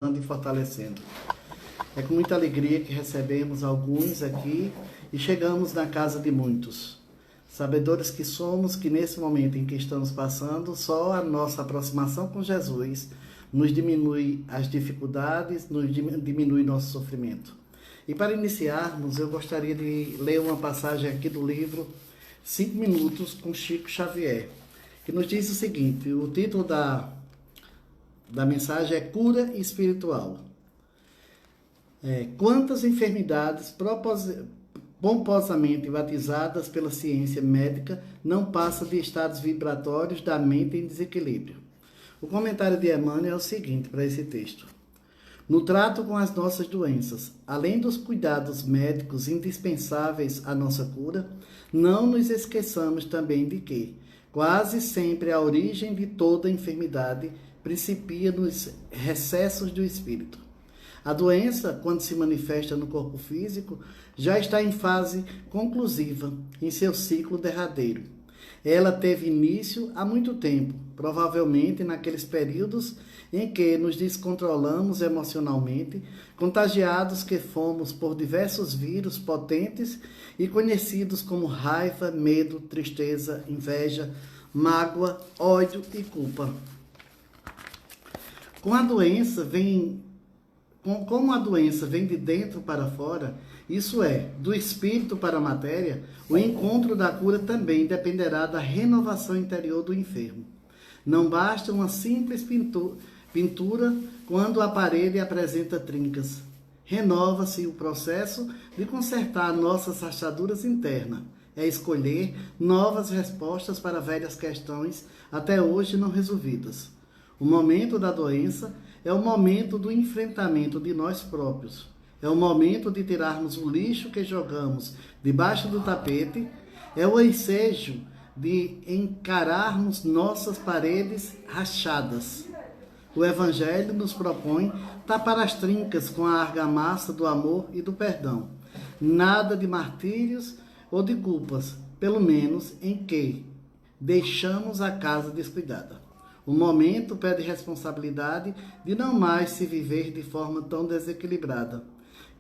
e fortalecendo. É com muita alegria que recebemos alguns aqui e chegamos na casa de muitos. Sabedores que somos que nesse momento em que estamos passando, só a nossa aproximação com Jesus nos diminui as dificuldades, nos diminui nosso sofrimento. E para iniciarmos, eu gostaria de ler uma passagem aqui do livro 5 Minutos com Chico Xavier, que nos diz o seguinte: o título da mensagem é Cura Espiritual. Quantas enfermidades pomposamente batizadas pela ciência médica não passam de estados vibratórios da mente em desequilíbrio? O comentário de Emmanuel é o seguinte para esse texto: no trato com as nossas doenças, além dos cuidados médicos indispensáveis à nossa cura, não nos esqueçamos também de que, quase sempre, a origem de toda enfermidade principia nos recessos do espírito. A doença, quando se manifesta no corpo físico, já está em fase conclusiva, em seu ciclo derradeiro. Ela teve início há muito tempo, provavelmente naqueles períodos em que nos descontrolamos emocionalmente, contagiados que fomos por diversos vírus potentes e conhecidos como raiva, medo, tristeza, inveja, mágoa, ódio e culpa. Como a doença vem de dentro para fora, isso é, do espírito para a matéria, o encontro da cura também dependerá da renovação interior do enfermo. Não basta uma simples pintura quando a parede apresenta trincas. Renova-se o processo de consertar nossas rachaduras internas. É escolher novas respostas para velhas questões até hoje não resolvidas. O momento da doença é o momento do enfrentamento de nós próprios. É o momento de tirarmos o lixo que jogamos debaixo do tapete. É o ensejo de encararmos nossas paredes rachadas. O Evangelho nos propõe tapar as trincas com a argamassa do amor e do perdão. Nada de martírios ou de culpas, pelo menos em que deixamos a casa descuidada. O momento pede responsabilidade de não mais se viver de forma tão desequilibrada.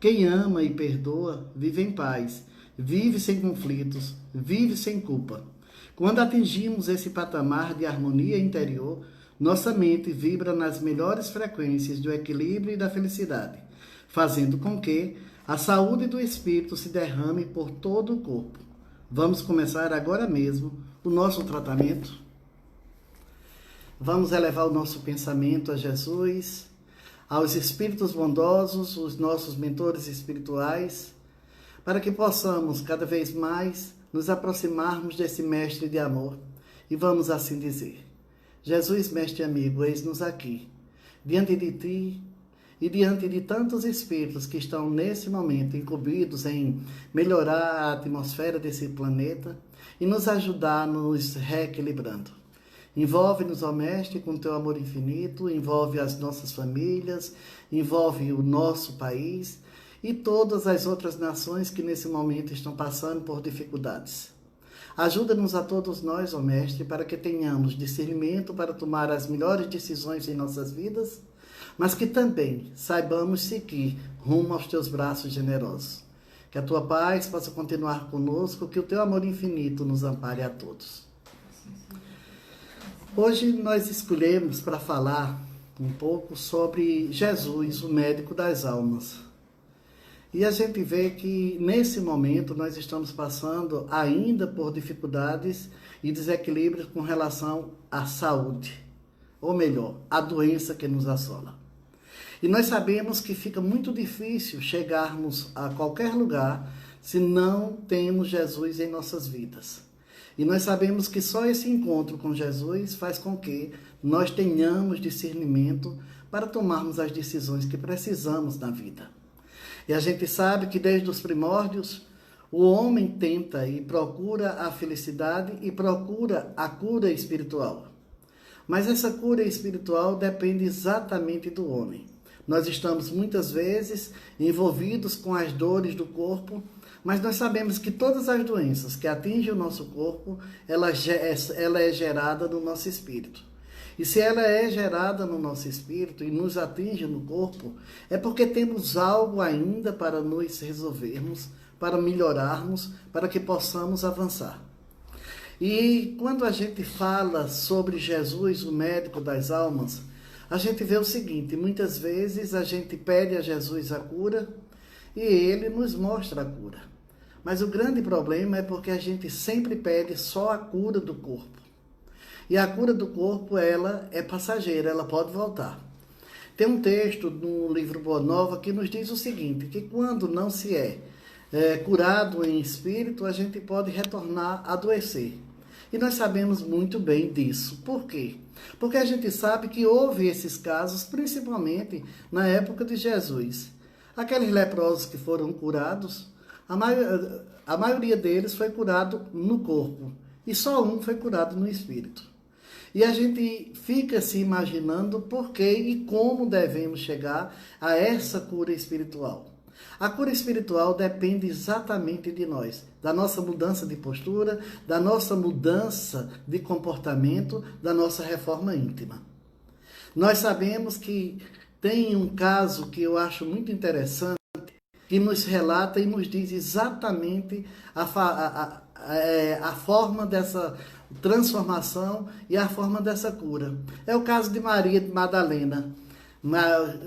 Quem ama e perdoa vive em paz, vive sem conflitos, vive sem culpa. Quando atingimos esse patamar de harmonia interior, nossa mente vibra nas melhores frequências do equilíbrio e da felicidade, fazendo com que a saúde do espírito se derrame por todo o corpo. Vamos começar agora mesmo o nosso tratamento. Vamos elevar o nosso pensamento a Jesus, aos espíritos bondosos, os nossos mentores espirituais, para que possamos cada vez mais nos aproximarmos desse mestre de amor. E vamos assim dizer: Jesus, mestre amigo, eis-nos aqui, diante de ti e diante de tantos espíritos que estão nesse momento incumbidos em melhorar a atmosfera desse planeta e nos ajudar nos reequilibrando. Envolve-nos, ó Mestre, com teu amor infinito, envolve as nossas famílias, envolve o nosso país e todas as outras nações que nesse momento estão passando por dificuldades. Ajuda-nos a todos nós, ó Mestre, para que tenhamos discernimento para tomar as melhores decisões em nossas vidas, mas que também saibamos seguir rumo aos teus braços generosos. Que a tua paz possa continuar conosco, que o teu amor infinito nos ampare a todos. Hoje nós escolhemos para falar um pouco sobre Jesus, o médico das almas. E a gente vê que nesse momento nós estamos passando ainda por dificuldades e desequilíbrios com relação à saúde, ou melhor, à doença que nos assola. E nós sabemos que fica muito difícil chegarmos a qualquer lugar se não temos Jesus em nossas vidas. E nós sabemos que só esse encontro com Jesus faz com que nós tenhamos discernimento para tomarmos as decisões que precisamos na vida. E a gente sabe que desde os primórdios, o homem tenta e procura a felicidade e procura a cura espiritual. Mas essa cura espiritual depende exatamente do homem. Nós estamos muitas vezes envolvidos com as dores do corpo, mas nós sabemos que todas as doenças que atingem o nosso corpo, ela é gerada no nosso espírito. E se ela é gerada no nosso espírito e nos atinge no corpo, é porque temos algo ainda para nos resolvermos, para melhorarmos, para que possamos avançar. E quando a gente fala sobre Jesus, o médico das almas, a gente vê o seguinte: muitas vezes a gente pede a Jesus a cura e ele nos mostra a cura. Mas o grande problema é porque a gente sempre pede só a cura do corpo. E a cura do corpo, ela é passageira, ela pode voltar. Tem um texto no livro Boa Nova que nos diz o seguinte, que quando não se é curado em espírito, a gente pode retornar a adoecer. E nós sabemos muito bem disso. Por quê? Porque a gente sabe que houve esses casos, principalmente na época de Jesus. Aqueles leprosos que foram curados, a maioria deles foi curado no corpo. E só um foi curado no espírito. E a gente fica se imaginando por que e como devemos chegar a essa cura espiritual. A cura espiritual depende exatamente de nós, da nossa mudança de postura, da nossa mudança de comportamento, da nossa reforma íntima. Nós sabemos que tem um caso que eu acho muito interessante, que nos relata e nos diz exatamente a forma dessa transformação e a forma dessa cura. É o caso de Maria de Madalena,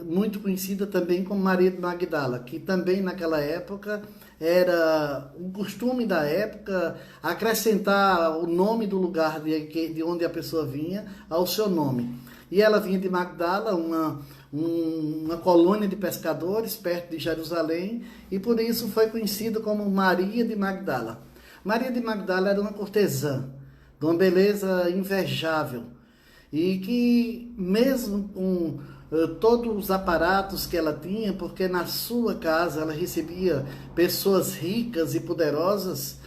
muito conhecida também como Maria de Magdala, que também naquela época era um costume da época acrescentar o nome do lugar de onde a pessoa vinha ao seu nome. E ela vinha de Magdala, uma colônia de pescadores perto de Jerusalém, e por isso foi conhecida como Maria de Magdala. Maria de Magdala era uma cortesã, de uma beleza invejável, e que mesmo com todos os aparatos que ela tinha, porque na sua casa ela recebia pessoas ricas e poderosas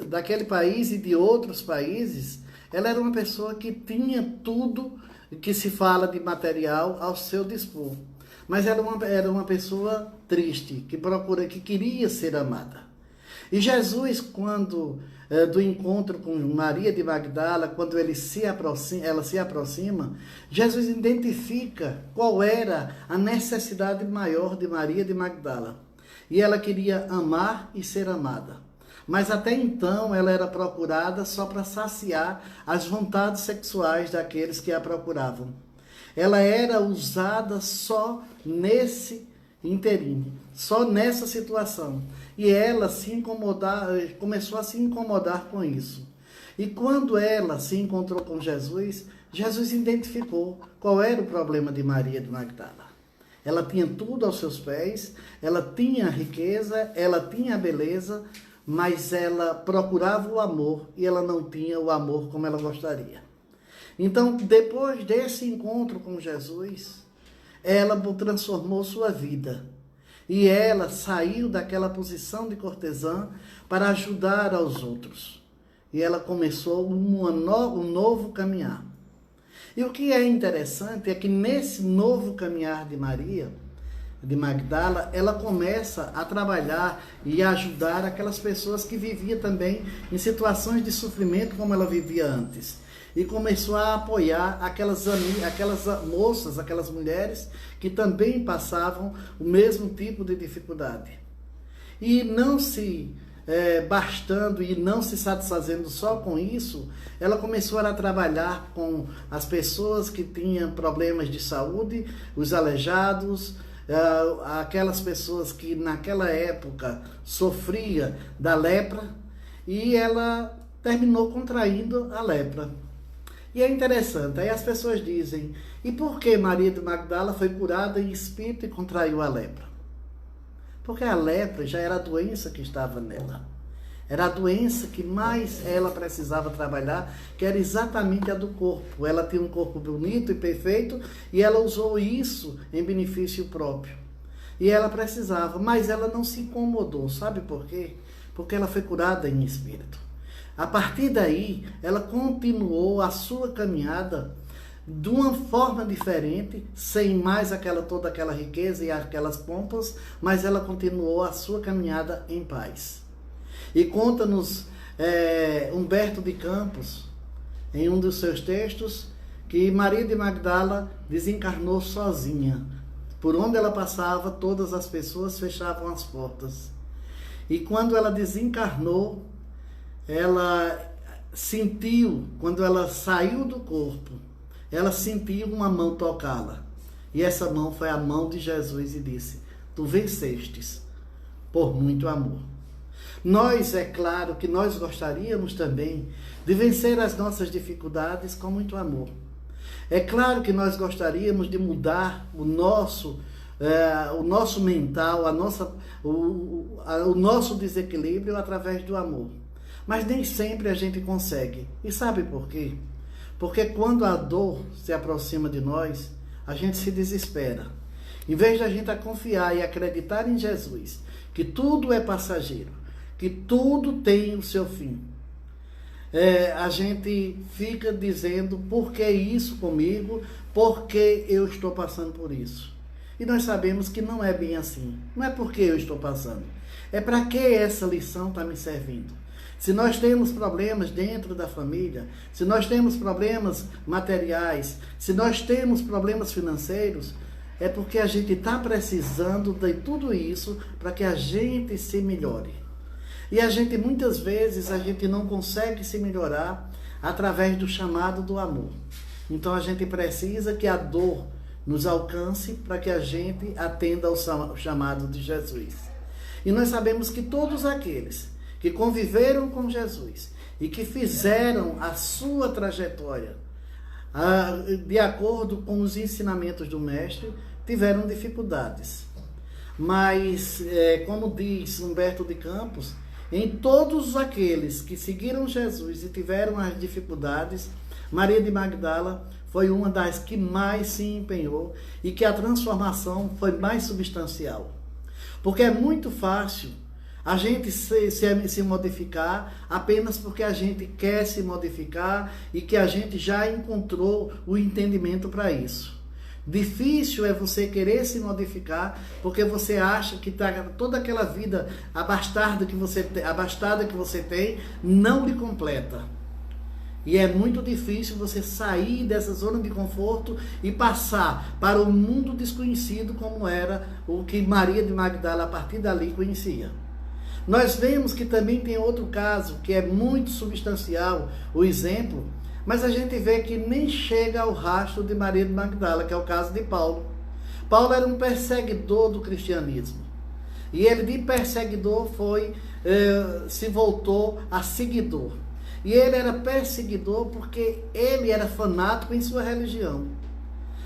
daquele país e de outros países, ela era uma pessoa que tinha tudo que se fala de material ao seu dispor. Mas era uma pessoa triste, que queria ser amada. E Jesus, quando do encontro com Maria de Magdala, quando ela se aproxima, Jesus identifica qual era a necessidade maior de Maria de Magdala. E ela queria amar e ser amada. Mas até então ela era procurada só para saciar as vontades sexuais daqueles que a procuravam. Ela era usada só nesse inteirinho, só nessa situação. E ela começou a se incomodar com isso. E quando ela se encontrou com Jesus, Jesus identificou qual era o problema de Maria de Magdala. Ela tinha tudo aos seus pés, ela tinha a riqueza, ela tinha a beleza, mas ela procurava o amor e ela não tinha o amor como ela gostaria. Então, depois desse encontro com Jesus, ela transformou sua vida. E ela saiu daquela posição de cortesã para ajudar aos outros. E ela começou um novo caminhar. E o que é interessante é que nesse novo caminhar de Maria, de Magdala, ela começa a trabalhar e a ajudar aquelas pessoas que viviam também em situações de sofrimento como ela vivia antes. E começou a apoiar aquelas moças, aquelas mulheres que também passavam o mesmo tipo de dificuldade. E não se bastando e não se satisfazendo só com isso, ela começou a trabalhar com as pessoas que tinham problemas de saúde, os aleijados, aquelas pessoas que naquela época sofriam da lepra, e ela terminou contraindo a lepra. E é interessante, aí as pessoas dizem, e por que Maria de Magdala foi curada em espírito e contraiu a lepra? Porque a lepra já era a doença que estava nela. Era a doença que mais ela precisava trabalhar, que era exatamente a do corpo. Ela tinha um corpo bonito e perfeito, e ela usou isso em benefício próprio. E ela precisava, mas ela não se incomodou. Sabe por quê? Porque ela foi curada em espírito. A partir daí, ela continuou a sua caminhada de uma forma diferente, sem mais toda aquela riqueza e aquelas pompas, mas ela continuou a sua caminhada em paz. E conta-nos Humberto de Campos, em um dos seus textos, que Maria de Magdala desencarnou sozinha. Por onde ela passava, todas as pessoas fechavam as portas. E quando ela desencarnou, ela sentiu, quando ela saiu do corpo, ela sentiu uma mão tocá-la. E essa mão foi a mão de Jesus e disse: tu vencestes por muito amor. Nós, é claro que nós gostaríamos também de vencer as nossas dificuldades com muito amor. É claro que nós gostaríamos de mudar o nosso mental, o nosso desequilíbrio através do amor. Mas nem sempre a gente consegue. E sabe por quê? Porque quando a dor se aproxima de nós, a gente se desespera. Em vez de a gente confiar e acreditar em Jesus, que tudo é passageiro, que tudo tem o seu fim, a gente fica dizendo: por que isso comigo? Por que eu estou passando por isso? E nós sabemos que não é bem assim. Não é porque eu estou passando. É para que essa lição está me servindo. Se nós temos problemas dentro da família, se nós temos problemas materiais, se nós temos problemas financeiros, é porque a gente está precisando de tudo isso para que a gente se melhore. E a gente, muitas vezes, a gente não consegue se melhorar através do chamado do amor. Então a gente precisa que a dor nos alcance para que a gente atenda ao chamado de Jesus. E nós sabemos que todos aqueles que conviveram com Jesus e que fizeram a sua trajetória de acordo com os ensinamentos do Mestre, tiveram dificuldades. Mas, como diz Humberto de Campos, em todos aqueles que seguiram Jesus e tiveram as dificuldades, Maria de Magdala foi uma das que mais se empenhou e que a transformação foi mais substancial. Porque é muito fácil a gente se modificar apenas porque a gente quer se modificar e que a gente já encontrou o entendimento para isso. Difícil é você querer se modificar porque você acha que toda aquela vida abastada que você tem não lhe completa. E é muito difícil você sair dessa zona de conforto e passar para o mundo desconhecido, como era o que Maria de Magdala a partir dali conhecia. Nós vemos que também tem outro caso que é muito substancial, o exemplo, mas a gente vê que nem chega ao rastro de Maria de Magdala, que é o caso de Paulo. Paulo era um perseguidor do cristianismo. E ele de perseguidor se voltou a seguidor. E ele era perseguidor porque ele era fanático em sua religião.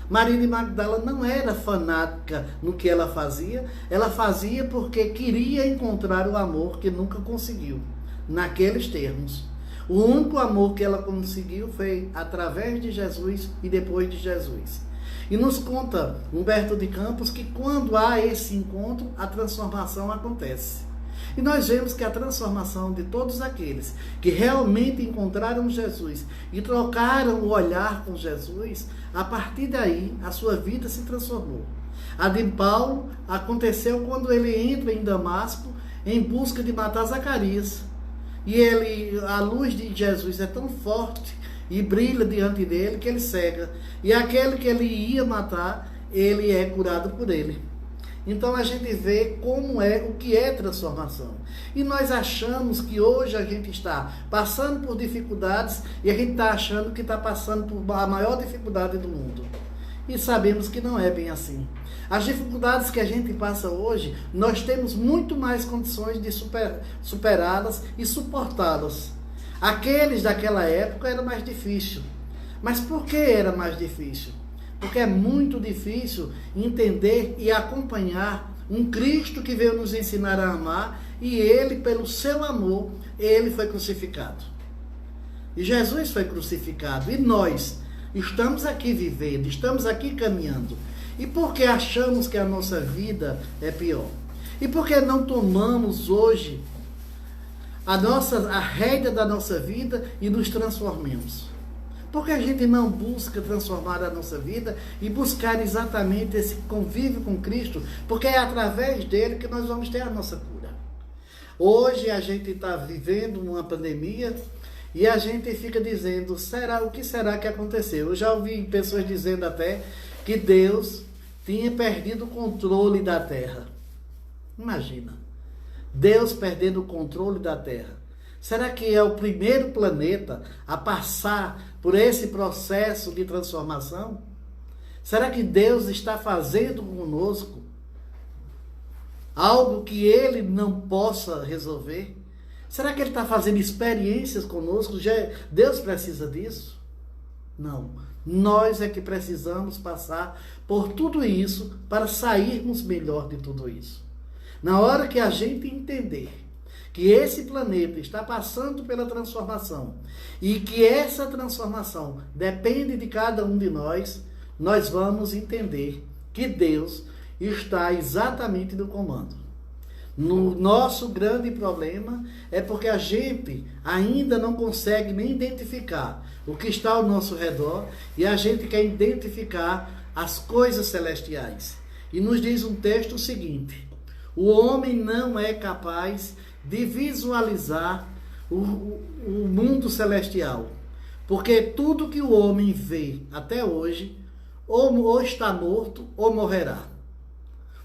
Maria de Magdala não era fanática no que ela fazia porque queria encontrar o amor que nunca conseguiu, naqueles termos. O único amor que ela conseguiu foi através de Jesus e depois de Jesus. E nos conta Humberto de Campos que quando há esse encontro, a transformação acontece. E nós vemos que a transformação de todos aqueles que realmente encontraram Jesus e trocaram o olhar com Jesus, a partir daí a sua vida se transformou. A de Paulo aconteceu quando ele entra em Damasco em busca de matar Zacarias. E a luz de Jesus é tão forte e brilha diante dele que ele cega. E aquele que ele ia matar, ele é curado por ele. Então a gente vê o que é transformação. E nós achamos que hoje a gente está passando por dificuldades e a gente está achando que está passando por a maior dificuldade do mundo. E sabemos que não é bem assim. As dificuldades que a gente passa hoje, nós temos muito mais condições de superá-las e suportá-las. Aqueles daquela época era mais difícil. Mas por que era mais difícil? Porque é muito difícil entender e acompanhar um Cristo que veio nos ensinar a amar e ele, pelo seu amor, ele foi crucificado. E Jesus foi crucificado e nós estamos aqui vivendo, estamos aqui caminhando. E por que achamos que a nossa vida é pior? E por que não tomamos hoje a rédea da nossa vida e nos transformemos? Porque a gente não busca transformar a nossa vida e buscar exatamente esse convívio com Cristo, porque é através dele que nós vamos ter a nossa cura. Hoje a gente está vivendo uma pandemia E a gente fica dizendo, o que será que aconteceu? Eu já ouvi pessoas dizendo até que Deus tinha perdido o controle da Terra. Imagina, Deus perdendo o controle da Terra. Será que é o primeiro planeta a passar por esse processo de transformação? Será que Deus está fazendo conosco algo que Ele não possa resolver? Será que Ele está fazendo experiências conosco? Deus precisa disso? Não. Nós é que precisamos passar por tudo isso para sairmos melhor de tudo isso. Na hora que a gente entender que esse planeta está passando pela transformação e que essa transformação depende de cada um de nós, nós vamos entender que Deus está exatamente no comando. No nosso grande problema é porque a gente ainda não consegue nem identificar o que está ao nosso redor e a gente quer identificar as coisas celestiais. E nos diz um texto o seguinte: o homem não é capaz de visualizar o mundo celestial, porque tudo que o homem vê até hoje ou está morto ou morrerá.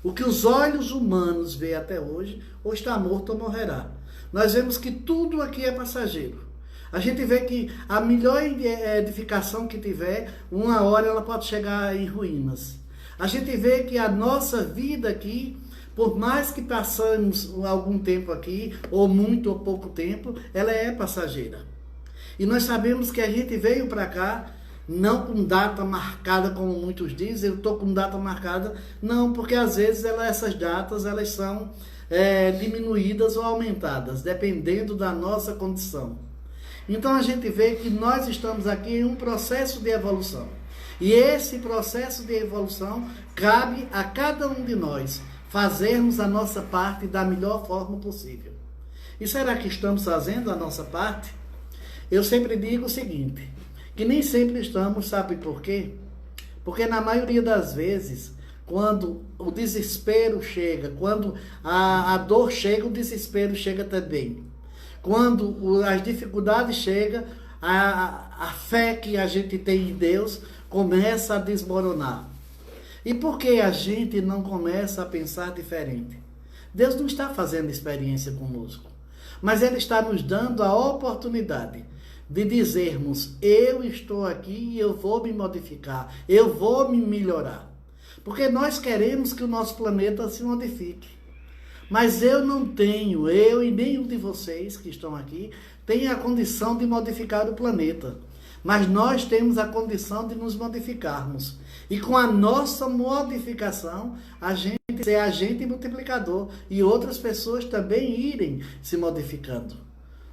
O que os olhos humanos veem até hoje, ou está morto ou morrerá. Nós vemos que tudo aqui é passageiro. A gente vê que a melhor edificação que tiver, uma hora ela pode chegar em ruínas. A gente vê que a nossa vida aqui, por mais que passamos algum tempo aqui, ou muito ou pouco tempo, ela é passageira. E nós sabemos que a gente veio para cá não com data marcada, como muitos dizem, eu estou com data marcada. Não, porque às vezes essas datas elas são diminuídas ou aumentadas, dependendo da nossa condição. Então a gente vê que nós estamos aqui em um processo de evolução. E esse processo de evolução cabe a cada um de nós fazermos a nossa parte da melhor forma possível. E será que estamos fazendo a nossa parte? Eu sempre digo o seguinte, que nem sempre estamos, sabe por quê? Porque na maioria das vezes, quando o desespero chega, quando a dor chega, o desespero chega também. Quando as dificuldades chegam, a fé que a gente tem em Deus começa a desmoronar. E por que a gente não começa a pensar diferente? Deus não está fazendo experiência conosco, mas Ele está nos dando a oportunidade de dizermos, eu estou aqui e eu vou me modificar, eu vou me melhorar. Porque nós queremos que o nosso planeta se modifique. Mas eu não tenho, eu e nenhum de vocês que estão aqui, tem a condição de modificar o planeta. Mas nós temos a condição de nos modificarmos. E com a nossa modificação, a gente ser agente multiplicador e outras pessoas também irem se modificando.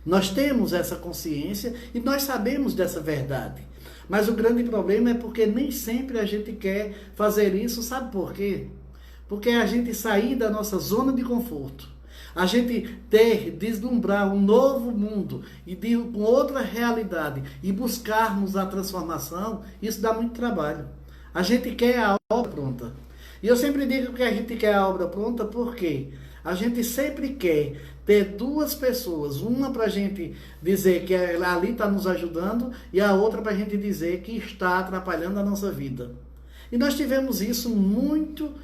Nós temos essa consciência e nós sabemos dessa verdade. Mas o grande problema é porque nem sempre a gente quer fazer isso. Sabe por quê? Porque a gente sair da nossa zona de conforto, a gente deslumbrar um novo mundo e com outra realidade e buscarmos a transformação, isso dá muito trabalho. A gente quer a obra pronta. E eu sempre digo que a gente quer a obra pronta porque a gente sempre quer ter duas pessoas, uma para a gente dizer que ali está nos ajudando e a outra para a gente dizer que está atrapalhando a nossa vida. E nós tivemos isso muito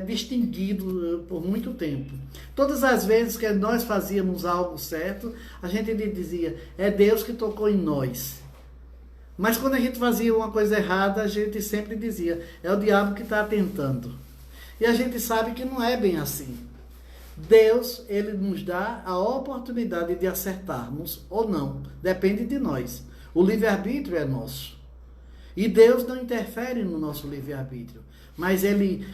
distinguido por muito tempo. Todas as vezes que nós fazíamos algo certo, a gente dizia, é Deus que tocou em nós. Mas quando a gente fazia uma coisa errada, a gente sempre dizia, é o diabo que está tentando. E a gente sabe que não é bem assim. Deus, Ele nos dá a oportunidade de acertarmos ou não. Depende de nós. O livre-arbítrio é nosso. E Deus não interfere no nosso livre-arbítrio. Mas Ele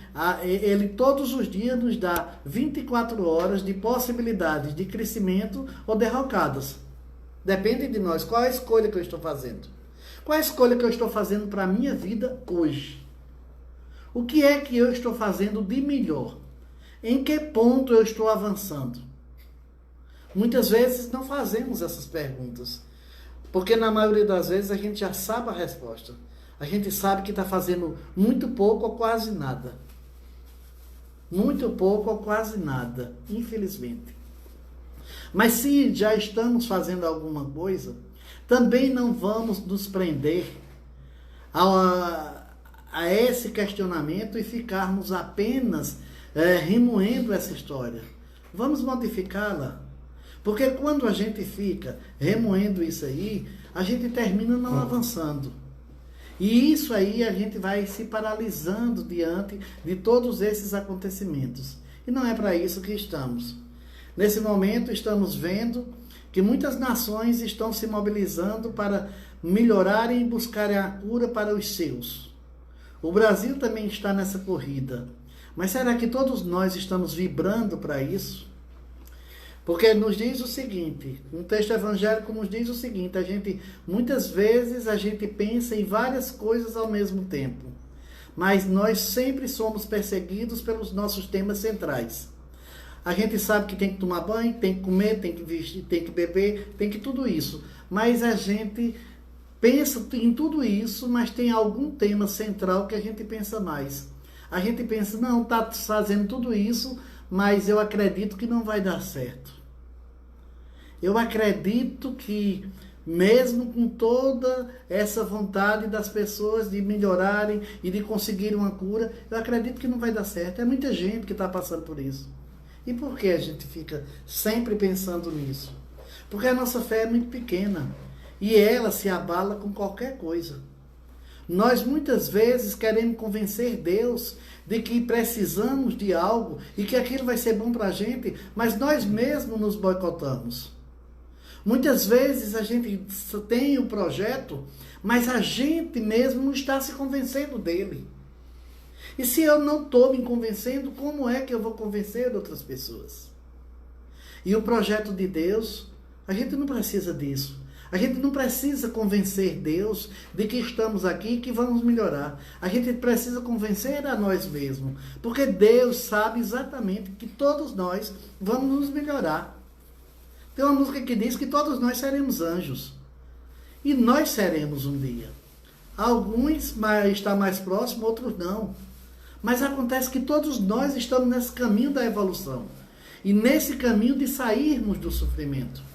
todos os dias nos dá 24 horas de possibilidades de crescimento ou derrocadas. Depende de nós. Qual é a escolha que eu estou fazendo? Qual é a escolha que eu estou fazendo para a minha vida hoje? O que é que eu estou fazendo de melhor? Em que ponto eu estou avançando? Muitas vezes não fazemos essas perguntas, porque na maioria das vezes a gente já sabe a resposta. A gente sabe que está fazendo muito pouco ou quase nada. Muito pouco ou quase nada, infelizmente. Mas se já estamos fazendo alguma coisa, também não vamos nos prender a esse questionamento e ficarmos apenas remoendo essa história. Vamos modificá-la. Porque quando a gente fica remoendo isso aí, a gente termina não avançando. E isso aí a gente vai se paralisando diante de todos esses acontecimentos. E não é para isso que estamos. Nesse momento estamos vendo que muitas nações estão se mobilizando para melhorarem e buscarem a cura para os seus. O Brasil também está nessa corrida. Mas será que todos nós estamos vibrando para isso? Porque nos diz o seguinte, um texto evangélico nos diz o seguinte, muitas vezes a gente pensa em várias coisas ao mesmo tempo, mas nós sempre somos perseguidos pelos nossos temas centrais. A gente sabe que tem que tomar banho, tem que comer, tem que vestir, tem que beber, tem que tudo isso, mas a gente pensa em tudo isso, mas tem algum tema central que a gente pensa mais. A gente pensa, não, está fazendo tudo isso, mas eu acredito que não vai dar certo. Eu acredito que, mesmo com toda essa vontade das pessoas de melhorarem e de conseguir uma cura, eu acredito que não vai dar certo. É muita gente que está passando por isso. E por que a gente fica sempre pensando nisso? Porque a nossa fé é muito pequena e ela se abala com qualquer coisa. Nós muitas vezes queremos convencer Deus de que precisamos de algo e que aquilo vai ser bom para a gente, mas nós mesmos nos boicotamos. Muitas vezes a gente tem o projeto, mas a gente mesmo não está se convencendo dele. E se eu não estou me convencendo, como é que eu vou convencer outras pessoas? E o projeto de Deus, a gente não precisa disso. A gente não precisa convencer Deus de que estamos aqui e que vamos melhorar. A gente precisa convencer a nós mesmos. Porque Deus sabe exatamente que todos nós vamos nos melhorar. Tem uma música que diz que todos nós seremos anjos. E nós seremos um dia. Alguns estão mais próximos, outros não. Mas acontece que todos nós estamos nesse caminho da evolução. E nesse caminho de sairmos do sofrimento.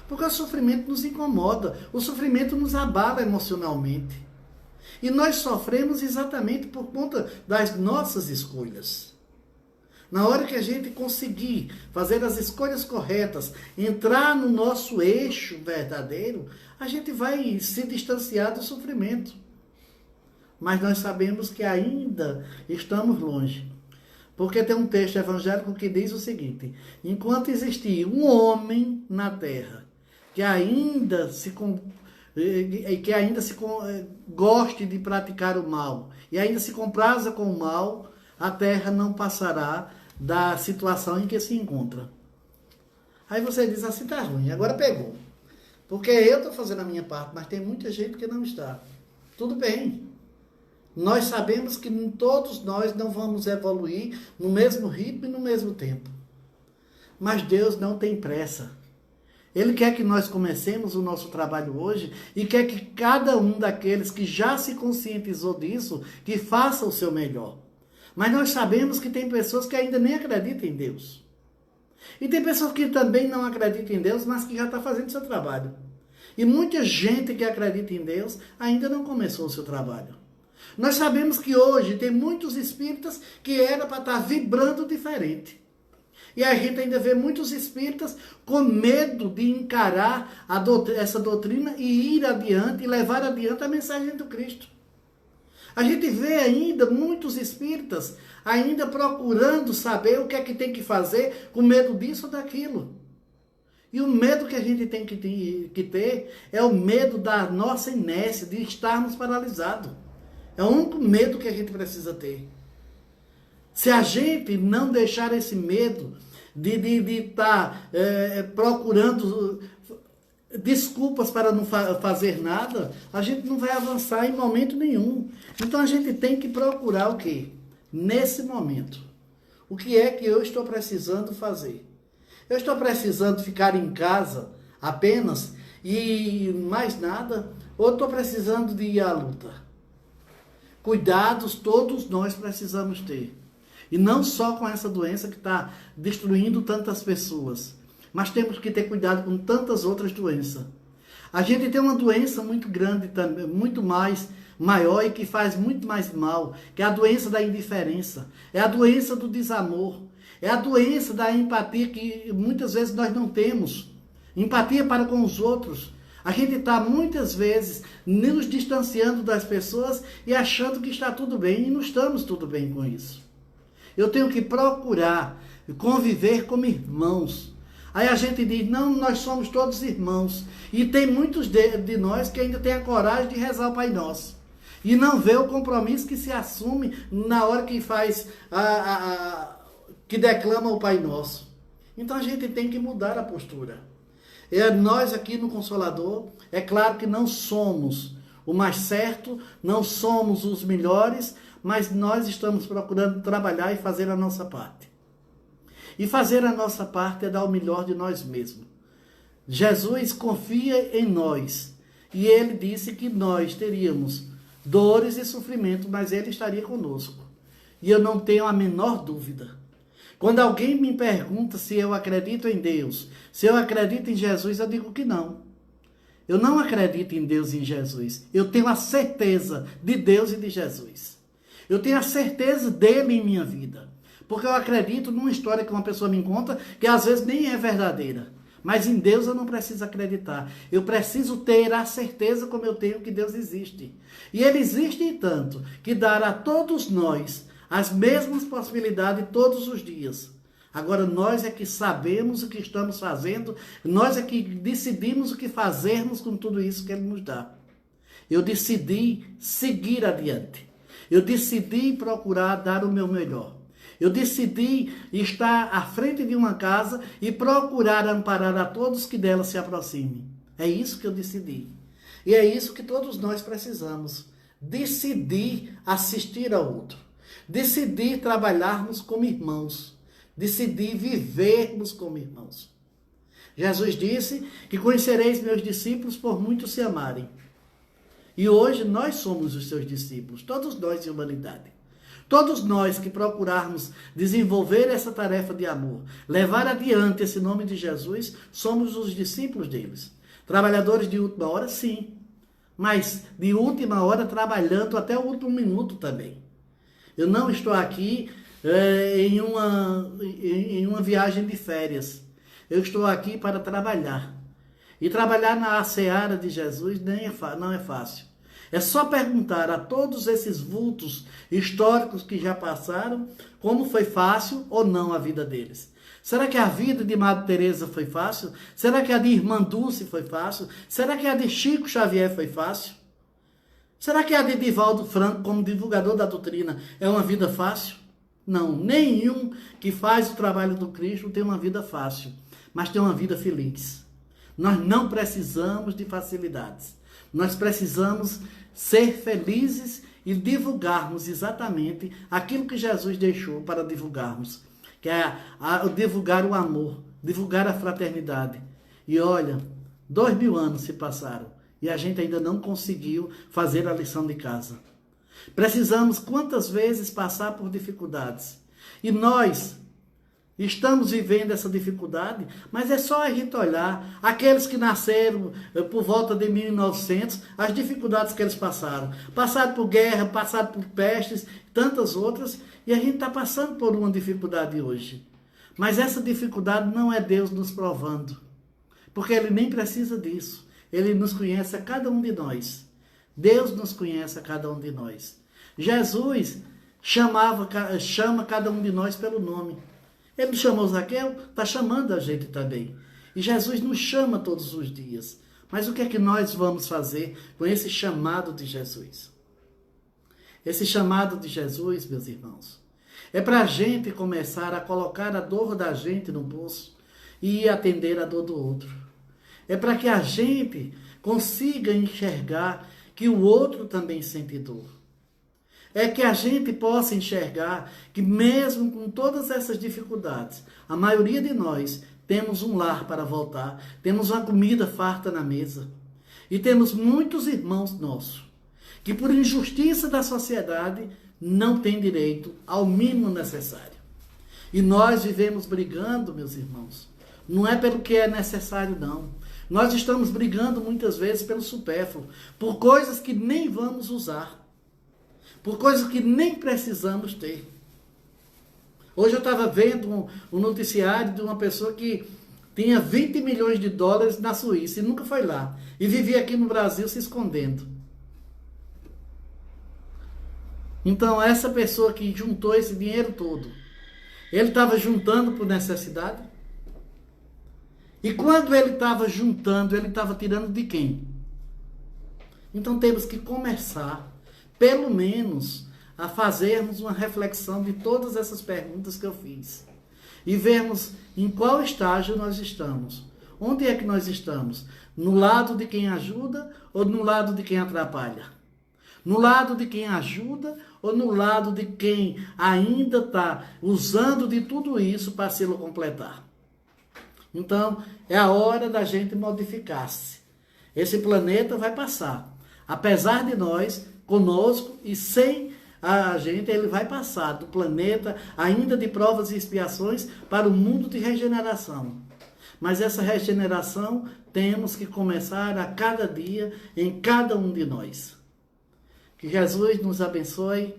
Porque o sofrimento nos incomoda, o sofrimento nos abala emocionalmente. E nós sofremos exatamente por conta das nossas escolhas. Na hora que a gente conseguir fazer as escolhas corretas, entrar no nosso eixo verdadeiro, a gente vai se distanciar do sofrimento. Mas nós sabemos que ainda estamos longe. Porque tem um texto evangélico que diz o seguinte: enquanto existir um homem na terra que ainda goste de praticar o mal e ainda se compraza com o mal, a terra não passará da situação em que se encontra. Aí você diz assim, tá ruim, agora pegou. Porque eu estou fazendo a minha parte, mas tem muita gente que não está. Tudo bem. Nós sabemos que todos nós não vamos evoluir no mesmo ritmo e no mesmo tempo. Mas Deus não tem pressa. Ele quer que nós comecemos o nosso trabalho hoje e quer que cada um daqueles que já se conscientizou disso, que faça o seu melhor. Mas nós sabemos que tem pessoas que ainda nem acreditam em Deus. E tem pessoas que também não acreditam em Deus, mas que já estão fazendo o seu trabalho. E muita gente que acredita em Deus ainda não começou o seu trabalho. Nós sabemos que hoje tem muitos espíritas que era para estar vibrando diferente. E a gente ainda vê muitos espíritas com medo de encarar essa doutrina e ir adiante e levar adiante a mensagem do Cristo. A gente vê ainda muitos espíritas ainda procurando saber o que é que tem que fazer com medo disso ou daquilo. E o medo que a gente tem que ter é o medo da nossa inércia, de estarmos paralisados. É o único medo que a gente precisa ter. Se a gente não deixar esse medo de estar procurando desculpas para não fazer nada, a gente não vai avançar em momento nenhum. Então a gente tem que procurar o quê? Nesse momento. O que é que eu estou precisando fazer? Eu estou precisando ficar em casa apenas e mais nada? Ou estou precisando de ir à luta? Cuidados todos nós precisamos ter. E não só com essa doença que está destruindo tantas pessoas. mas temos que ter cuidado com tantas outras doenças. A gente tem uma doença muito grande também, muito mais maior e que faz muito mais mal, que é a doença da indiferença, é a doença do desamor, é a doença da empatia que muitas vezes nós não temos. Empatia para com os outros. A gente está muitas vezes nos distanciando das pessoas e achando que está tudo bem, e não estamos tudo bem com isso. Eu tenho que procurar conviver como irmãos. Aí a gente diz, não, nós somos todos irmãos. E tem muitos de nós que ainda têm a coragem de rezar o Pai Nosso. E não vê o compromisso que se assume na hora que faz, que declama o Pai Nosso. Então a gente tem que mudar a postura. Nós aqui no Consolador, é claro que não somos o mais certo, não somos os melhores, mas nós estamos procurando trabalhar e fazer a nossa parte. E fazer a nossa parte é dar o melhor de nós mesmos. Jesus confia em nós. E ele disse que nós teríamos dores e sofrimento, mas ele estaria conosco. E eu não tenho a menor dúvida. Quando alguém me pergunta se eu acredito em Deus, se eu acredito em Jesus, eu digo que não. Eu não acredito em Deus e em Jesus. Eu tenho a certeza de Deus e de Jesus. Eu tenho a certeza dele em minha vida. Porque eu acredito numa história que uma pessoa me conta que às vezes nem é verdadeira. Mas em Deus eu não preciso acreditar. Eu preciso ter a certeza como eu tenho que Deus existe. E ele existe tanto que dará a todos nós as mesmas possibilidades todos os dias. Agora nós é que sabemos o que estamos fazendo, nós é que decidimos o que fazermos com tudo isso que ele nos dá. Eu decidi seguir adiante. Eu decidi procurar dar o meu melhor. Eu decidi estar à frente de uma casa e procurar amparar a todos que dela se aproximem. É isso que eu decidi. E é isso que todos nós precisamos. Decidir assistir ao outro. Decidir trabalharmos como irmãos. Decidir vivermos como irmãos. Jesus disse que conhecereis meus discípulos por muito se amarem. E hoje nós somos os seus discípulos, todos nós de humanidade. Todos nós que procurarmos desenvolver essa tarefa de amor, levar adiante esse nome de Jesus, somos os discípulos deles. Trabalhadores de última hora, sim. Mas de última hora trabalhando até o último minuto também. Eu não estou aqui em uma viagem de férias. Eu estou aqui para trabalhar. E trabalhar na seara de Jesus não é fácil. É só perguntar a todos esses vultos históricos que já passaram como foi fácil ou não a vida deles. Será que a vida de Madre Teresa foi fácil? Será que a de Irmã Dulce foi fácil? Será que a de Chico Xavier foi fácil? Será que a de Divaldo Franco, como divulgador da doutrina, é uma vida fácil? Não, nenhum que faz o trabalho do Cristo tem uma vida fácil, mas tem uma vida feliz. Nós não precisamos de facilidades. Nós precisamos ser felizes e divulgarmos exatamente aquilo que Jesus deixou para divulgarmos, que é divulgar o amor, divulgar a fraternidade. E olha, 2000 anos se passaram e a gente ainda não conseguiu fazer a lição de casa. Precisamos quantas vezes passar por dificuldades. E nós estamos vivendo essa dificuldade, mas é só a gente olhar aqueles que nasceram por volta de 1900, as dificuldades que eles passaram. Passaram por guerra, passaram por pestes, tantas outras, e a gente está passando por uma dificuldade hoje. Mas essa dificuldade não é Deus nos provando, porque Ele nem precisa disso. Ele nos conhece a cada um de nós. Deus nos conhece a cada um de nós. Jesus chama cada um de nós pelo nome. Ele chamou Zaqueu, está chamando a gente também. E Jesus nos chama todos os dias. Mas o que é que nós vamos fazer com esse chamado de Jesus? Esse chamado de Jesus, meus irmãos, é para a gente começar a colocar a dor da gente no bolso e atender a dor do outro. É para que a gente consiga enxergar que o outro também sente dor. É que a gente possa enxergar que mesmo com todas essas dificuldades, a maioria de nós temos um lar para voltar, temos uma comida farta na mesa. E temos muitos irmãos nossos que por injustiça da sociedade não têm direito ao mínimo necessário. E nós vivemos brigando, meus irmãos, Não é pelo que é necessário, não. Nós estamos brigando muitas vezes pelo supérfluo, por coisas que nem vamos usar, por coisas que nem precisamos ter. Hoje eu estava vendo um noticiário de uma pessoa que tinha 20 milhões de dólares na Suíça e nunca foi lá. E vivia aqui no Brasil se escondendo. Então essa pessoa que juntou esse dinheiro todo, ele estava juntando por necessidade? E quando ele estava juntando, ele estava tirando de quem? Então temos que começar, pelo menos, a fazermos uma reflexão de todas essas perguntas que eu fiz. E vermos em qual estágio nós estamos. Onde é que nós estamos? No lado de quem ajuda ou no lado de quem atrapalha? No lado de quem ajuda ou no lado de quem ainda está usando de tudo isso para se completar? Então, é a hora da gente modificar-se. Esse planeta vai passar. Apesar de nós, conosco e sem a gente, ele vai passar do planeta ainda de provas e expiações para o mundo de regeneração. Mas essa regeneração temos que começar a cada dia em cada um de nós. Que Jesus nos abençoe.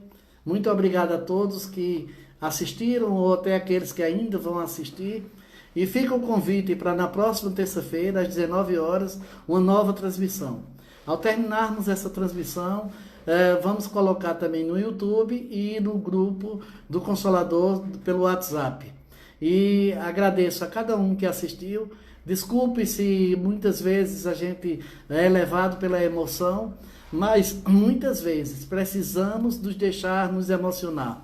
Muito obrigado a todos que assistiram ou até aqueles que ainda vão assistir. E fica o convite para na próxima terça-feira, às 19 horas, uma nova transmissão. Ao terminarmos essa transmissão, vamos colocar também no YouTube e no grupo do Consolador pelo WhatsApp. E agradeço a cada um que assistiu. Desculpe se muitas vezes a gente é levado pela emoção, mas muitas vezes precisamos nos deixar nos emocionar.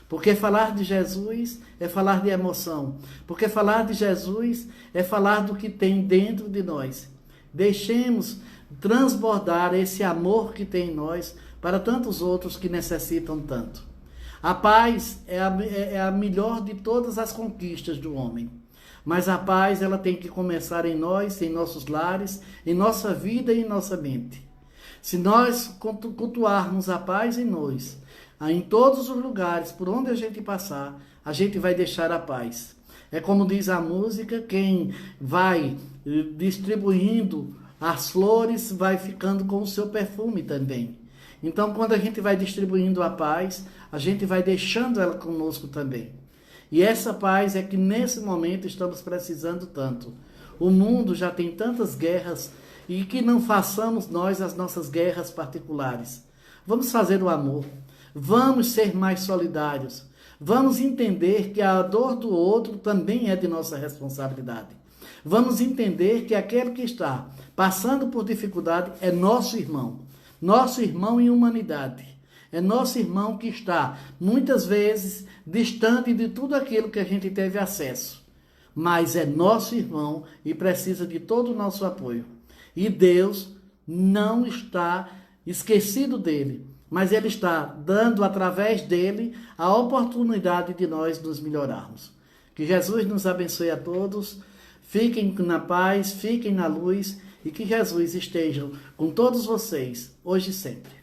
Porque falar de Jesus é falar de emoção. Porque falar de Jesus é falar do que tem dentro de nós. Deixemos transbordar esse amor que tem em nós para tantos outros que necessitam tanto. A paz é a melhor de todas as conquistas do homem. Mas a paz ela tem que começar em nós, em nossos lares, em nossa vida e em nossa mente. Se nós cultuarmos a paz em nós, em todos os lugares por onde a gente passar, a gente vai deixar a paz. É como diz a música, quem vai distribuindo as flores vai ficando com o seu perfume também. Então, quando a gente vai distribuindo a paz, a gente vai deixando ela conosco também. E essa paz é que nesse momento estamos precisando tanto. O mundo já tem tantas guerras e que não façamos nós as nossas guerras particulares. Vamos fazer o amor. Vamos ser mais solidários. Vamos entender que a dor do outro também é de nossa responsabilidade. Vamos entender que aquele que está passando por dificuldade é nosso irmão em humanidade. É nosso irmão que está, muitas vezes, distante de tudo aquilo que a gente teve acesso. Mas é nosso irmão e precisa de todo o nosso apoio. E Deus não está esquecido dele, mas Ele está dando, através dele, a oportunidade de nós nos melhorarmos. Que Jesus nos abençoe a todos. Fiquem na paz, fiquem na luz e que Jesus esteja com todos vocês, hoje e sempre.